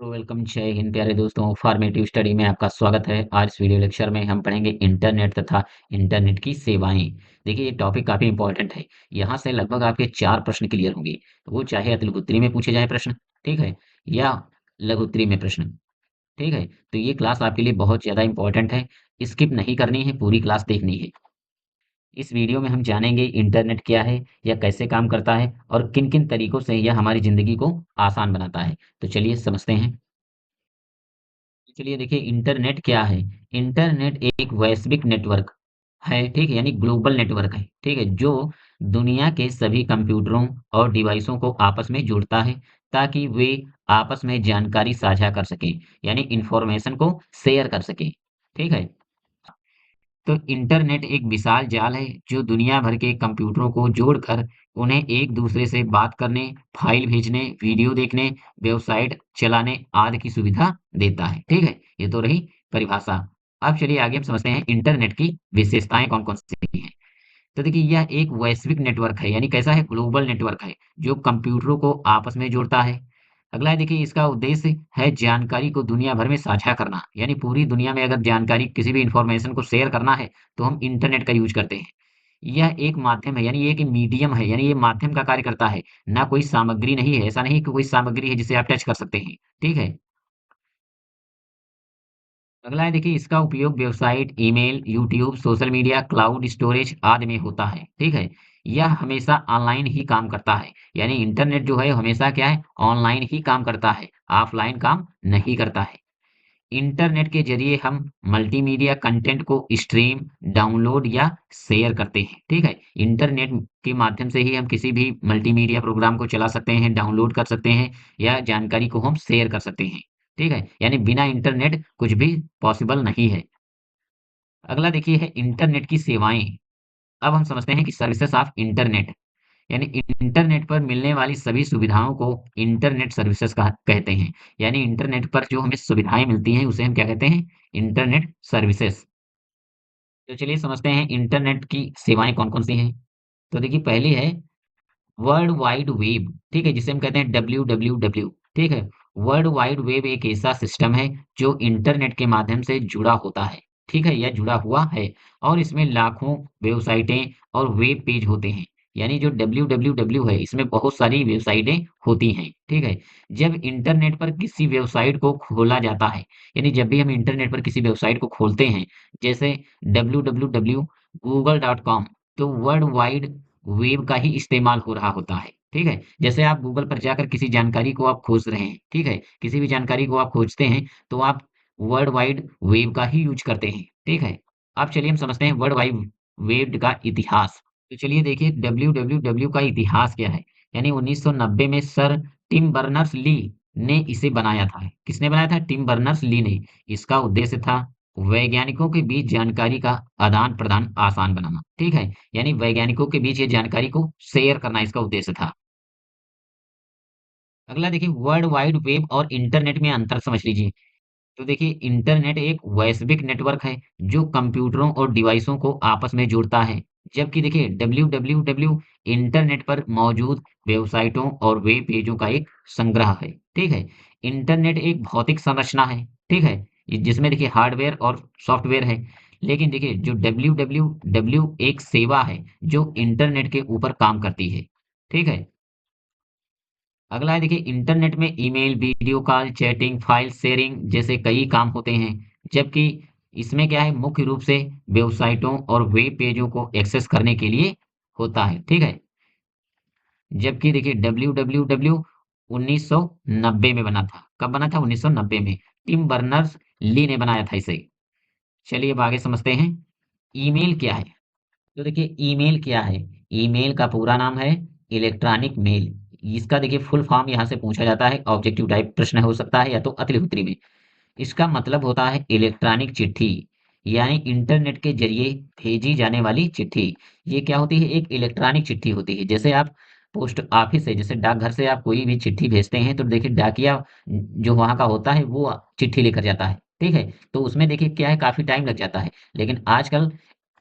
तो वेलकम, जय हिंद प्यारे दोस्तों। फॉर्मेटिव स्टडी में आपका स्वागत है। आज इस वीडियो लेक्चर में हम पढ़ेंगे इंटरनेट तथा इंटरनेट की सेवाएं। देखिए, ये टॉपिक काफी इंपॉर्टेंट है। यहाँ से लगभग आपके 4 प्रश्न क्लियर होंगे। वो चाहे अतिलघुत्री में पूछे जाए प्रश्न, ठीक है, या लघुत्री में प्रश्न, ठीक है। तो ये क्लास आपके लिए बहुत ज्यादा इंपॉर्टेंट है। स्किप नहीं करनी है, पूरी क्लास देखनी है। इस वीडियो में हम जानेंगे इंटरनेट क्या है, या कैसे काम करता है, और किन किन तरीकों से यह हमारी जिंदगी को आसान बनाता है। तो चलिए समझते हैं। चलिए देखिए, इंटरनेट क्या है। इंटरनेट एक वैश्विक नेटवर्क है, ठीक है, यानी ग्लोबल नेटवर्क है, ठीक है, जो दुनिया के सभी कंप्यूटरों और डिवाइसों को आपस में जोड़ता है, ताकि वे आपस में जानकारी साझा कर सकें, यानी इंफॉर्मेशन को शेयर कर सकें, ठीक है। तो इंटरनेट एक विशाल जाल है जो दुनिया भर के कंप्यूटरों को जोड़कर उन्हें एक दूसरे से बात करने, फाइल भेजने, वीडियो देखने, वेबसाइट चलाने आदि की सुविधा देता है। ठीक है, ये तो रही परिभाषा। अब चलिए आगे हम समझते हैं इंटरनेट की विशेषताएं कौन कौन सी हैं। तो देखिए, यह एक वैश्विक नेटवर्क है, यानी कैसा है, ग्लोबल नेटवर्क है, जो कंप्यूटरों को आपस में जोड़ता है। अगला है, देखिए, इसका उद्देश्य है जानकारी को दुनिया भर में साझा करना, यानी पूरी दुनिया में अगर जानकारी, किसी भी इंफॉर्मेशन को शेयर करना है, तो हम इंटरनेट का यूज करते हैं। यह एक माध्यम है, यानी ये एक मीडियम है, यानी ये माध्यम का कार्य करता है, ना कोई सामग्री नहीं है। ऐसा नहीं कि कोई सामग्री है जिसे आप टच कर सकते हैं, ठीक है। अगला है, देखिए, इसका उपयोग website, email, YouTube, social media, cloud storage आदि में होता है, ठीक है। यह हमेशा ऑनलाइन ही काम करता है, यानी इंटरनेट जो है हमेशा क्या है, ऑनलाइन ही काम करता है, ऑफलाइन काम नहीं करता है। इंटरनेट के जरिए हम मल्टीमीडिया कंटेंट को स्ट्रीम, डाउनलोड या शेयर करते हैं, ठीक है। इंटरनेट के माध्यम से ही हम किसी भी मल्टीमीडिया प्रोग्राम को चला सकते हैं, डाउनलोड कर सकते हैं, या जानकारी को हम शेयर कर सकते हैं, ठीक है। यानी बिना इंटरनेट कुछ भी पॉसिबल नहीं है। अगला देखिए है इंटरनेट की सेवाएं। अब हम समझते हैं कि सर्विसेज ऑफ इंटरनेट, यानी इंटरनेट पर मिलने वाली सभी सुविधाओं को इंटरनेट सर्विसेज कहा कहते हैं। यानी इंटरनेट पर जो हमें सुविधाएं मिलती हैं उसे हम क्या कहते हैं, इंटरनेट सर्विसेज। तो चलिए समझते हैं इंटरनेट की सेवाएं कौन कौन सी हैं। तो देखिए, पहली है वर्ल्ड वाइड वेब, ठीक है, जिसे हम कहते हैं WWW, ठीक है। वर्ल्ड वाइड वेब एक ऐसा सिस्टम है जो इंटरनेट के माध्यम से जुड़ा होता है, ठीक है, या जुड़ा हुआ है, और इसमें लाखों वेबसाइटें और वेब पेज होते हैं। यानी जो WWW है, इसमें बहुत सारी वेबसाइटें होती हैं, ठीक है। जब इंटरनेट पर किसी वेबसाइट को खोला जाता है, यानी जब भी हम इंटरनेट पर किसी वेबसाइट को खोलते हैं, जैसे www.google.com, तो वर्ल्ड वाइड वेब का ही इस्तेमाल हो रहा होता है, ठीक है। जैसे आप गूगल पर जाकर किसी जानकारी को आप खोज रहे हैं, ठीक है, किसी भी जानकारी को आप खोजते हैं, तो आप वर्ल्ड वाइड वेब का ही यूज करते हैं, ठीक है। अब चलिए हम समझते हैं वर्ल्ड वाइड वेब का इतिहास। तो चलिए देखिए, WWW का इतिहास क्या है। यानी 1990 में सर टिम बर्नर्स ली ने इसे बनाया था। किसने बनाया था? टिम बर्नर्स ली ने। इसका उद्देश्य था वैज्ञानिकों के बीच जानकारी का आदान प्रदान आसान बनाना, ठीक है। यानी वैज्ञानिकों के बीच ये जानकारी को शेयर करना इसका उद्देश्य था। अगला देखिए, वर्ल्ड वाइड वेब और इंटरनेट में अंतर समझ लीजिए। तो देखिए, इंटरनेट एक वैश्विक नेटवर्क है जो कंप्यूटरों और डिवाइसों को आपस में जोड़ता है। जबकि देखिए, WWW इंटरनेट पर मौजूद वेबसाइटों और वेब पेजों का एक संग्रह है, ठीक है। इंटरनेट एक भौतिक संरचना है, ठीक है, जिसमें देखिए हार्डवेयर और सॉफ्टवेयर है। लेकिन देखिए, जो WWW एक सेवा है जो इंटरनेट के ऊपर काम करती है, ठीक है। अगला है, देखिए, इंटरनेट में email, video call, chatting, file sharing जैसे कई काम होते हैं। जबकि इसमें क्या है, मुख्य रूप से वेबसाइटों और वेब पेजों को एक्सेस करने के लिए होता है, ठीक है। जबकि देखिए, WWW 1990 में बना था। कब बना था? 1990 में। टिम बर्नर्स ली ने बनाया था इसे। चलिए अब आगे समझते हैं, ईमेल क्या है। तो देखिए, ईमेल क्या है। ईमेल का पूरा नाम है इलेक्ट्रॉनिक मेल। इसका देखिए फुल फॉर्म यहाँ से पूछा जाता है, ऑब्जेक्टिव टाइप प्रश्न हो सकता है या तो अतिलिखित में। इसका मतलब होता है इलेक्ट्रॉनिक चिट्ठी, यानी इंटरनेट के जरिए भेजी जाने वाली चिट्ठी। ये क्या होती है? एक इलेक्ट्रॉनिक चिट्ठी होती है। जैसे आप पोस्ट ऑफिस से, जैसे डाकघर से आप कोई भी चिट्ठी भेजते हैं, तो देखिए डाकिया जो वहाँ का होता है वो चिट्ठी लेकर जाता है, ठीक है। तो उसमें देखिए क्या है, काफी टाइम लग जाता है। लेकिन आजकल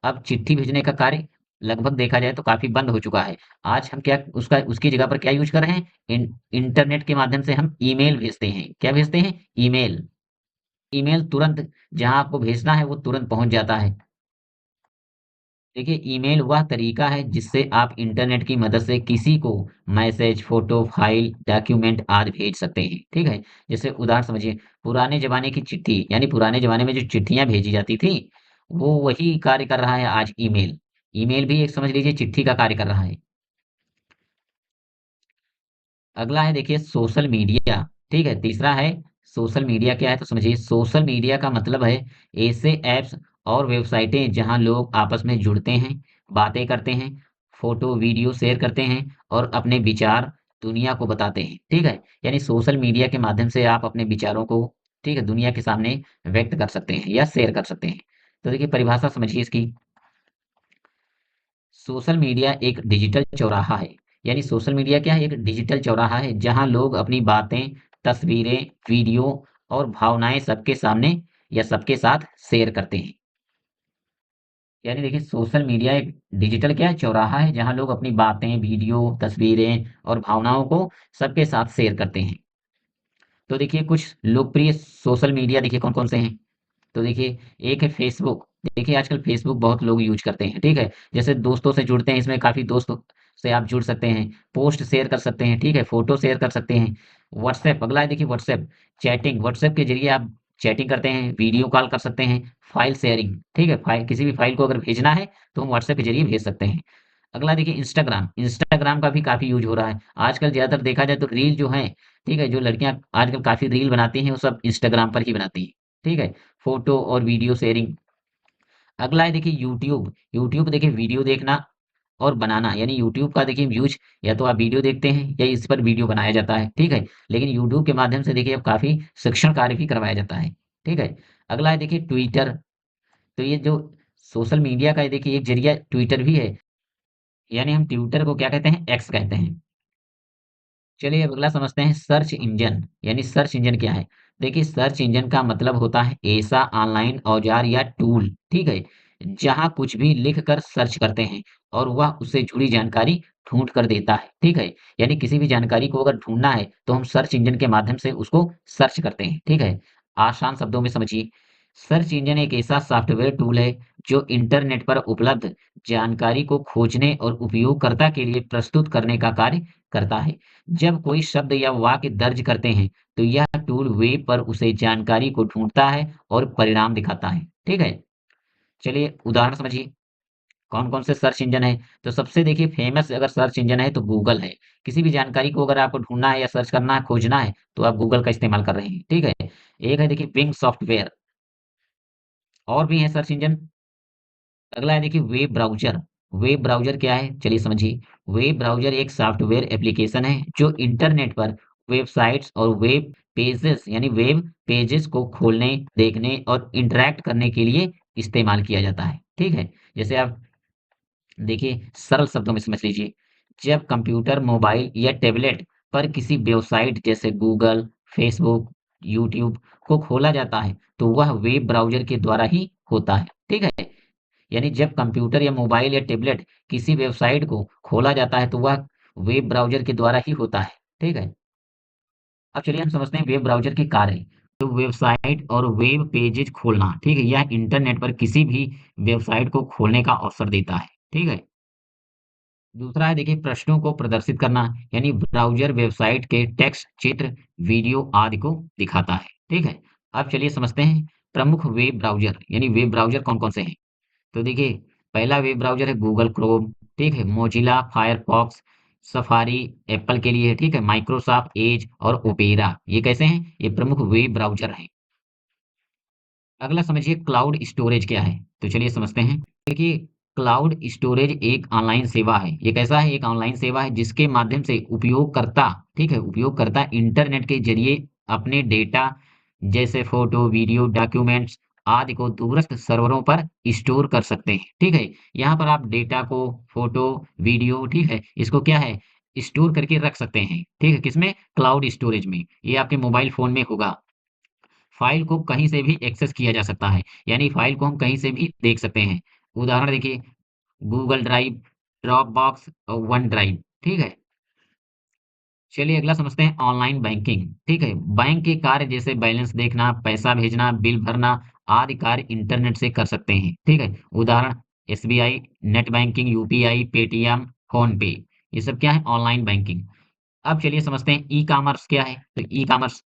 अब चिट्ठी भेजने का कार्य लगभग देखा जाए तो काफ़ी बंद हो चुका है। आज हम क्या उसका उसकी जगह पर क्या यूज़ कर रहे हैं? इंटरनेट के माध्यम से हम ईमेल भेजते हैं। क्या भेजते हैं? ईमेल। ईमेल तुरंत जहाँ आपको भेजना है वो तुरंत पहुँच जाता है। देखिए, ईमेल वह तरीका है जिससे आप इंटरनेट की मदद से किसी को मैसेज, फ़ोटो, फ़ाइल, डॉक्यूमेंट आदि भेज सकते हैं, ठीक है? जैसे उदाहरण समझिए, पुराने ज़माने की चिट्ठी, यानी पुराने ज़माने में जो चिट्ठियाँ भेजी जाती थी, वो वही कार्य कर रहा है आज ईमेल। ईमेल भी एक समझ लीजिए चिट्ठी का कार्य कर रहा है। अगला है देखिए सोशल मीडिया, ठीक है? तीसरा है सोशल मीडिया क्या है तो समझिए सोशल मीडिया का मतलब है ऐसे ऐप्स और वेबसाइटें जहां लोग आपस में जुड़ते हैं, बातें करते हैं, फोटो, वीडियो शेयर करते हैं और अपने विचार दुनिया को बताते हैं, ठीक है? यानी सोशल मीडिया के माध्यम से आप अपने विचारों को, ठीक है, दुनिया के सामने व्यक्त कर सकते हैं या शेयर कर सकते हैं। तो देखिए परिभाषा समझिए इसकी। सोशल मीडिया एक डिजिटल चौराहा है। यानी सोशल मीडिया क्या है? एक डिजिटल चौराहा है जहां लोग अपनी बातें, तस्वीरें, वीडियो और भावनाएं सबके सामने या सबके साथ शेयर करते हैं। यानी देखिए सोशल मीडिया एक डिजिटल क्या है? चौराहा है जहां लोग अपनी बातें, वीडियो, तस्वीरें और भावनाओं को सबके साथ शेयर करते हैं। तो देखिए कुछ लोकप्रिय सोशल मीडिया देखिए कौन-कौन से हैं? तो देखिए एक है फेसबुक। देखिए आजकल फेसबुक बहुत लोग यूज़ करते हैं, ठीक है? जैसे दोस्तों से जुड़ते हैं, इसमें काफ़ी दोस्तों से आप जुड़ सकते हैं, पोस्ट शेयर कर सकते हैं, ठीक है? फ़ोटो शेयर कर सकते हैं। व्हाट्सऐप अगला है देखिए व्हाट्सऐप, चैटिंग, व्हाट्सऐप के ज़रिए आप चैटिंग करते हैं, वीडियो कॉल कर सकते हैं, फ़ाइल शेयरिंग, ठीक है? फ़ाइल किसी भी फ़ाइल को अगर भेजना है, तो हम व्हाट्सऐप के ज़रिए भेज सकते हैं। अगला देखिए इंस्टाग्राम, इंस्टाग्राम का भी काफ़ी यूज़ हो रहा है। आजकल ज़्यादातर देखा जाए तो रील जो हैं, ठीक है? जो लड़कियाँ आजकल काफ़ी रील बनाती हैं, वो सब इंस्टाग्राम पर ही बनाती हैं, ठीक है? फ़ोटो और वीडियो शेयरिंग। अगला है देखिए यूट्यूब, यूट्यूब देखिए वीडियो देखना और बनाना, यानी यूट्यूब का देखिए यूज़ या तो आप वीडियो देखते हैं या इस पर वीडियो बनाया जाता है, ठीक है? लेकिन यूट्यूब के माध्यम से देखिए अब काफ़ी शिक्षण कार्य भी करवाया जाता है, ठीक है? अगला है देखिए ट्विटर, तो ये जो सोशल मीडिया का देखिए एक ज़रिया ट्विटर भी है, यानी हम ट्विटर को क्या कहते हैं? एक्स कहते हैं। चलिए अब अगला समझते हैं सर्च इंजन, यानी सर्च इंजन क्या है? देखिए सर्च इंजन का मतलब होता है ऐसा ऑनलाइन औजार या टूल, ठीक है? जहाँ कुछ भी लिख कर सर्च करते हैं और वह उससे जुड़ी जानकारी ढूँढ कर देता है, ठीक है? यानी किसी भी जानकारी को अगर ढूँढना है तो हम सर्च इंजन के माध्यम से उसको सर्च करते हैं, ठीक है? आसान शब्दों में समझिए, सर्च इंजन एक ऐसा सॉफ्टवेयर टूल है जो इंटरनेट पर उपलब्ध जानकारी को खोजने और उपयोगकर्ता के लिए प्रस्तुत करने का कार्य करता है। जब कोई शब्द या वाक्य दर्ज करते हैं, तो यह टूल वेब पर उसे जानकारी को ढूँढता है और परिणाम दिखाता है। ठीक है? चलिए उदाहरण समझिए, कौन-कौन से सर्च इंजन हैं? तो सबसे देखिए फ़ेमस अगर सर्च इंजन है तो गूगल है। किसी भी जानकारी को अगर आपको ढूँढना है या सर्च करना है, खोजना है, तो आप गूगल का इस्तेमाल कर रहे हैं। ठीक है? एक है देखिए बिंग सॉफ्टवेयर, और भी हैं सर्च इंजन। अगला है देखिए वेब ब्राउज़र। वेब ब्राउज़र क्या है? चलिए समझिए। वेब ब्राउज़र एक सॉफ्टवेयर एप्लीकेशन है जो इंटरनेट पर वेबसाइट्स और वेब पेजेज़ यानी वेब पेजेज़ को खोलने, देखने और इंटरैक्ट करने के लिए इस्तेमाल किया जाता है। ठीक है? जैसे आप देखिए सरल शब्दों में समझ लीजिए। जब कंप्यूटर, मोबाइल या टैबलेट पर किसी वेबसाइट जैसे गूगल, फेसबुक, यूट्यूब को खोला जाता है, तो वह वेब ब्राउज़र के द्वारा ही होता है। ठीक है? यानी जब कंप्यूटर या मोबाइल या टैबलेट किसी वेबसाइट को खोला जाता है तो वह वेब ब्राउज़र के द्वारा ही होता है, ठीक है? अब चलिए हम समझते हैं वेब ब्राउज़र के कार्य। तो वेबसाइट और वेब पेजेज़ खोलना, ठीक है? यह इंटरनेट पर किसी भी वेबसाइट को खोलने का अवसर देता है, ठीक है? दूसरा है देखिए प्रश्नों को प्रदर्शित करना, यानी ब्राउज़र वेबसाइट के टेक्स्ट, चित्र, वीडियो आदि को दिखाता है, ठीक है? अब चलिए समझते हैं प्रमुख वेब ब्राउज़र, यानी वेब ब्राउज़र कौन-कौन से हैं? तो देखिए, पहला वेब ब्राउज़र है गूगल क्रोम, ठीक है? मोज़िला फायरफॉक्स, सफारी एप्पल के लिए है, ठीक है? माइक्रोसॉफ्ट एज और ओपेरा, ये कैसे हैं? ये प्रमुख वेब ब्राउज़र हैं। अगला समझिए क्लाउड स्टोरेज क्या है? तो चलिए समझते हैं। देखिए, क्लाउड स्टोरेज एक ऑनलाइन सेवा है। ये कैसा है? एक ऑनलाइन सेवा है जिसके माध्यम से उपयोगकर्ता, ठीक है? उपयोगकर्ता इंटरनेट के ज़रिए अपने डेटा जैसे फ़ोटो, वीडियो, डॉक्यूमेंट्स आदि को दूरस्थ सर्वरों पर स्टोर कर सकते हैं, ठीक है? यहाँ पर आप डेटा को, फ़ोटो, वीडियो, ठीक है? इसको क्या है? स्टोर करके रख सकते हैं, ठीक है? किसमें? क्लाउड स्टोरेज में। ये आपके मोबाइल फ़ोन में होगा। फ़ाइल को कहीं से भी एक्सेस किया जा सकता है, यानी फ़ाइल को हम कहीं से भी देख सकते हैं। उदाहरण देखिए गूगल ड्राइव, ड्रॉप बॉक्स और वन ड्राइव। ठीक है। चलिए अगला समझते हैं ऑनलाइन बैंकिंग। ठीक है। बैंक के कार्य जैसे बैलेंस देखना, पैसा भेजना, बिल भरना आदि कार्य इंटरनेट से कर सकते हैं। ठीक है। उदाहरण SBI, net banking, UPI, Paytm, phone पे। ये सब क्या है? Online banking. अब चलिए समझते हैं ई कॉमर्स क्या है। तो ई कॉमर्स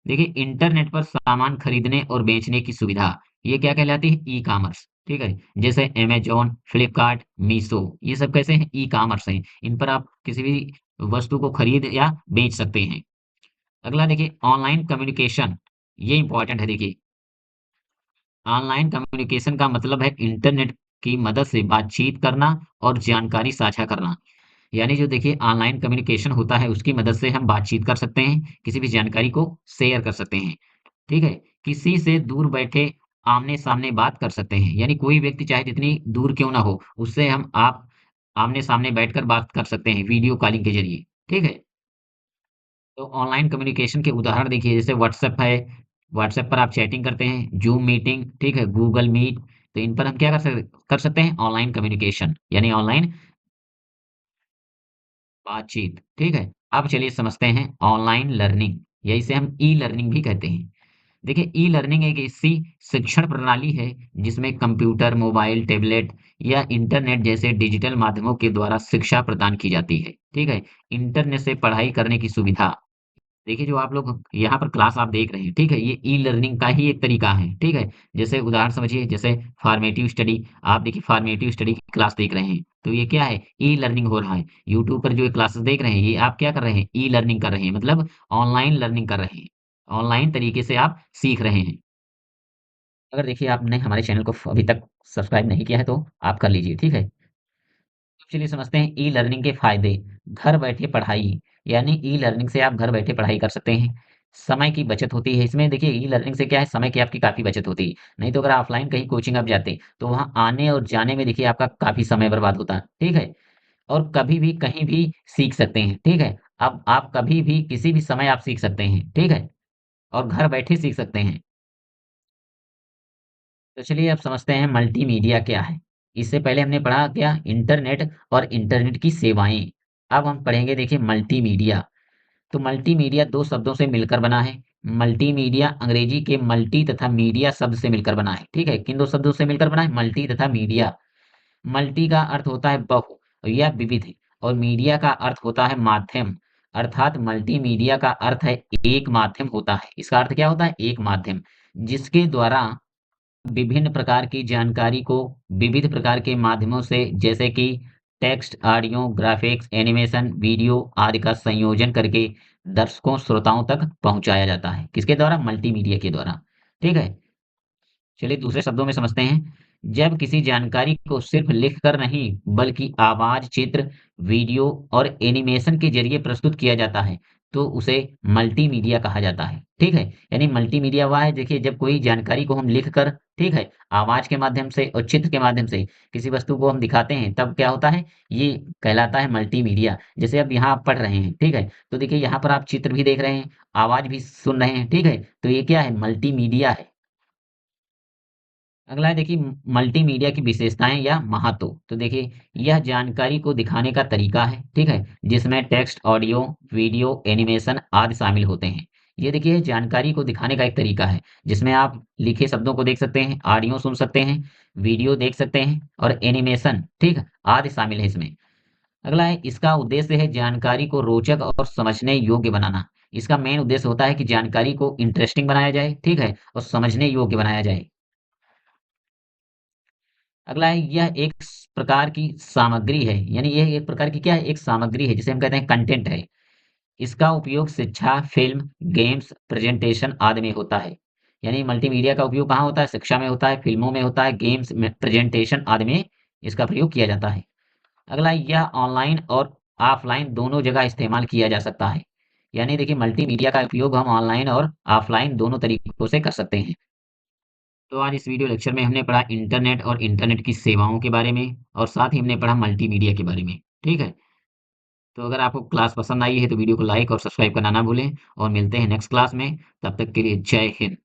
देखिए इंटरनेट पर सामान खरीदने और बेचने की सुविधा, ये क्या कहलाती है? E commerce. ठीक है। जैसे अमेजोन, फ्लिपकार्ट, मीशो, ये सब कैसे हैं? ई कॉमर्स हैं। इन पर आप किसी भी वस्तु को खरीद या बेच सकते हैं। अगला देखिए ऑनलाइन कम्युनिकेशन, ये इंपॉर्टेंट है। देखिए ऑनलाइन कम्युनिकेशन का मतलब है इंटरनेट की मदद से बातचीत करना और जानकारी साझा करना। यानी जो देखिए ऑनलाइन कम्युनिकेशन होता है उसकी मदद से हम बातचीत कर सकते हैं, किसी भी जानकारी को शेयर कर सकते हैं। ठीक है? किसी से दूर बैठे आमने-सामने बात कर सकते हैं। यानी कोई व्यक्ति चाहे जितनी दूर क्यों ना हो, उससे आप आमने-सामने बैठकर बात कर सकते हैं वीडियो कॉलिंग के ज़रिए। ठीक है? तो ऑनलाइन कम्युनिकेशन के उदाहरण देखिए जैसे व्हाट्सएप है, व्हाट्सएप पर आप चैटिंग करते हैं, ज़ूम मीटिंग, ठीक है? गूगल मीट, तो इन पर हम क्या कर सकते हैं? ऑनलाइन कम्युनिकेशन यानी ऑनलाइन बातचीत। ठीक है? अब चलिए समझते हैं ऑनलाइन लर्निंग, या इसे हम ई लर्निंग भी कहते हैं। देखिए ई लर्निंग एक ऐसी शिक्षण प्रणाली है जिसमें कंप्यूटर, मोबाइल, टैबलेट या इंटरनेट जैसे डिजिटल माध्यमों के द्वारा शिक्षा प्रदान की जाती है। ठीक है? इंटरनेट से पढ़ाई करने की सुविधा, देखिए जो आप लोग यहाँ पर क्लास आप देख रहे हैं, ठीक है? ये ई लर्निंग का ही एक तरीका है। ठीक है? जैसे उदाहरण समझिए, जैसे फॉर्मेटिव स्टडी, आप देखिए फॉर्मेटिव स्टडी की क्लास देख रहे हैं, तो ये क्या है? ई लर्निंग हो रहा है। यूट्यूब पर जो ये क्लासेस देख रहे हैं, ये आप क्या कर रहे हैं? ई लर्निंग कर रहे हैं, मतलब ऑनलाइन लर्निंग कर रहे हैं। ऑनलाइन तरीके से आप सीख रहे हैं। अगर देखिए आपने हमारे चैनल को अभी तक सब्सक्राइब नहीं किया है तो आप कर लीजिए। ठीक है? तो चलिए समझते हैं ई लर्निंग के फायदे। घर बैठे पढ़ाई, यानी ई लर्निंग से आप घर बैठे पढ़ाई कर सकते हैं। समय की बचत होती है। इसमें देखिए ई लर्निंग से क्या है, समय की आपकी काफ़ी बचत होती है। नहीं तो अगर ऑफलाइन कहीं कोचिंग आप जाते, तो वहाँ आने और जाने में देखिए आपका काफ़ी समय बर्बाद होता। ठीक है? और कभी भी, कहीं भी सीख सकते हैं। ठीक है? अब आप कभी भी, किसी भी समय आप सीख सकते हैं। ठीक है? और घर बैठे सीख सकते हैं। तो चलिए अब समझते हैं मल्टीमीडिया क्या है। इससे पहले हमने पढ़ा क्या? इंटरनेट और इंटरनेट की सेवाएँ। अब हम पढ़ेंगे देखिए मल्टीमीडिया। तो मल्टीमीडिया 2 शब्दों से मिलकर बना है। मल्टीमीडिया अंग्रेजी के मल्टी तथा मीडिया शब्द से मिलकर बना है। ठीक है? किन 2 शब्दों से मिलकर बना है? मल्टी तथा मीडिया। मल्टी का अर्थ होता है बहु या विविध, और मीडिया का अर्थ होता है माध्यम। अर्थात मल्टीमीडिया का अर्थ है एक माध्यम होता है। इसका अर्थ क्या होता है? एक माध्यम, जिसके द्वारा विभिन्न प्रकार की जानकारी को विविध प्रकार के माध्यमों से, जैसे कि text, audio, graphics, animation, video आदि का संयोजन करके दर्शकों, श्रोताओं तक पहुंचाया जाता है। किसके द्वारा? मल्टीमीडिया के द्वारा। ठीक है? चलिए दूसरे शब्दों में समझते हैं। जब किसी जानकारी को सिर्फ लिख कर नहीं, बल्कि आवाज, चित्र, वीडियो और एनिमेशन के जरिए प्रस्तुत किया जाता है, तो उसे मल्टीमीडिया कहा जाता है। ठीक है? यानी मल्टीमीडिया वह है, देखिए जब कोई जानकारी को हम लिख कर, ठीक है, आवाज के माध्यम से और चित्र के माध्यम से किसी वस्तु को हम दिखाते हैं, तब क्या होता है? ये कहलाता है मल्टीमीडिया। जैसे अब यहाँ आप पढ़ रहे हैं, ठीक है? तो देखिए यहाँ पर आप चित्र भी देख रहे हैं, आवाज भी सुन रहे हैं, ठीक है? तो ये क्या है? मल्टीमीडिया है। अगला है देखिए मल्टीमीडिया की विशेषताएं या महत्व। तो देखिए यह जानकारी को दिखाने का तरीका है। ठीक है? जिसमें टेक्स्ट, ऑडियो, वीडियो, एनिमेशन आदि शामिल होते हैं। ये देखिए जानकारी को दिखाने का एक तरीका है, जिसमें आप लिखे शब्दों को देख सकते हैं, ऑडियो सुन सकते हैं, वीडियो देख सकते हैं और एनिमेशन, ठीक है, आदि शामिल है इसमें। अगला है इसका उद्देश्य है जानकारी को रोचक और समझने योग्य बनाना। इसका मेन उद्देश्य होता है कि जानकारी को इंटरेस्टिंग बनाया जाए, ठीक है, और समझने योग्य बनाया जाए। अगला है यह एक प्रकार की सामग्री है, यानी यह एक प्रकार की क्या है? एक सामग्री है, जिसे हम कहते हैं कंटेंट है। इसका उपयोग शिक्षा, फ़िल्म, गेम्स, प्रेज़ेंटेशन आदि में होता है। यानी मल्टीमीडिया का उपयोग कहाँ होता है? शिक्षा में होता है, फ़िल्मों में होता है, गेम्स में, प्रेज़ेंटेशन आदि में इसका प्रयोग किया जाता है। अगला यह ऑनलाइन और ऑफ़लाइन दोनों जगह इस्तेमाल किया जा सकता है। यानी देखिए मल्टीमीडिया का उपयोग हम ऑनलाइन और ऑफ़लाइन दोनों तरीकों से कर सकते हैं। तो आज इस वीडियो लेक्चर में हमने पढ़ा इंटरनेट और इंटरनेट की सेवाओं के बारे में, और साथ ही हमने पढ़ा मल्टीमीडिया के बारे में। ठीक है? तो अगर आपको क्लास पसंद आई है तो वीडियो को लाइक और सब्सक्राइब करना ना भूलें, और मिलते हैं नेक्स्ट क्लास में। तब तक के लिए जय हिंद।